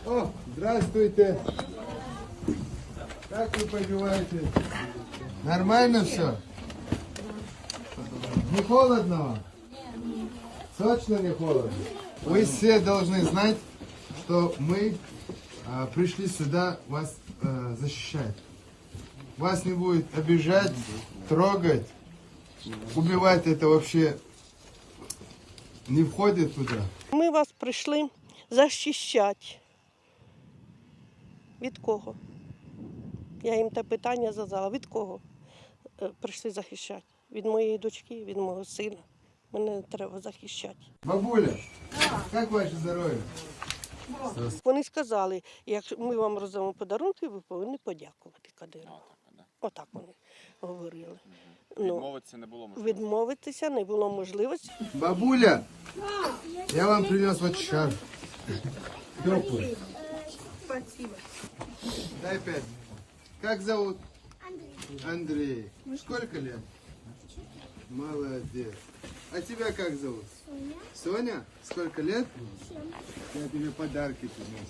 О, здравствуйте. Как вы поживаете? Нормально все? Не холодно вам? Точно не холодно? Вы все должны знать, что мы пришли сюда вас защищать. Вас не будет обижать, трогать, убивать, это вообще не входит туда. Ми вас прийшли захищати. Від кого? Я їм те питання задала. Від кого прийшли захищати? Від моєї дочки, від мого сина. Мене треба захищати. Бабуля, як ваше здоров'я? Вони сказали, якщо ми вам роздамо подарунки, ви повинні подякувати Кадирову. Отак вони говорили. Відмовитися не було можливо. Відмовитися не було можливості. Бабуля, я вам принес вот шарф. Теплый. Спасибо. Дай 5. Как зовут? Андрей. Андрей. Сколько лет? Молодец. А тебя как зовут? Соня. Соня? Сколько лет? 7. Я тебе подарки принес.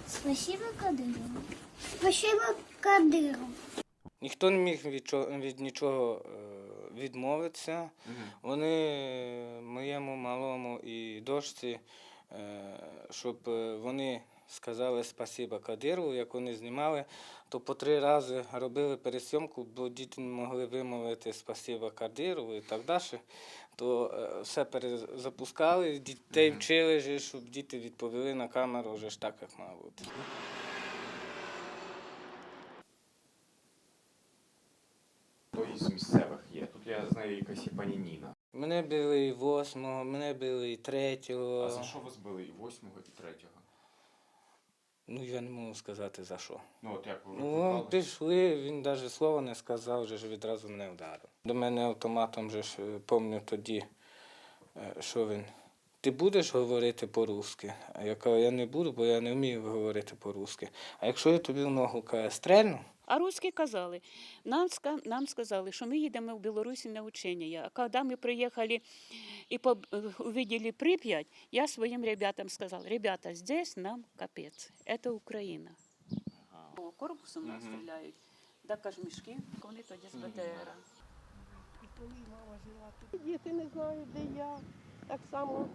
Спасибо Кадырову. Спасибо Кадырову. Ніхто не міг від нічого відмовитися. Вони моєму малому і дочці, щоб вони сказали спасибо Кадирову, як вони знімали, то по 3 рази робили пересйомку, бо діти не могли вимовити спасибо Кадирову і так далі. То все перезапускали, дітей вчили, щоб діти відповіли на камеру вже ж так, як має бути. Хто із місцевих є? Тут я знаю якась і пані Ніна. Мене били і 8-го, мене били і 3-го. А за що вас били і 8-го, і 3-го? Ну, я не можу сказати за що. Ну, от як ви Ну, викликали? пішли, він навіть слова не сказав, вже ж відразу мене вдарив. До мене автоматом же ж, пам'ятаю тоді, що він, ти будеш говорити по-русски? А я кажу, я не буду, бо я не вмію говорити по-русски. А якщо я тобі в ногу стрельну, А руські казали, нам сказали, що ми їдемо в Білорусі на учення. А коли ми приїхали і увидели Прип'ять, я своїм ребятам сказала, ребята, здесь нам капець, це Україна. Корпусом нас стріляють, да кажмішки, вони тоді з БТРа. Діти не знають, де я. Так само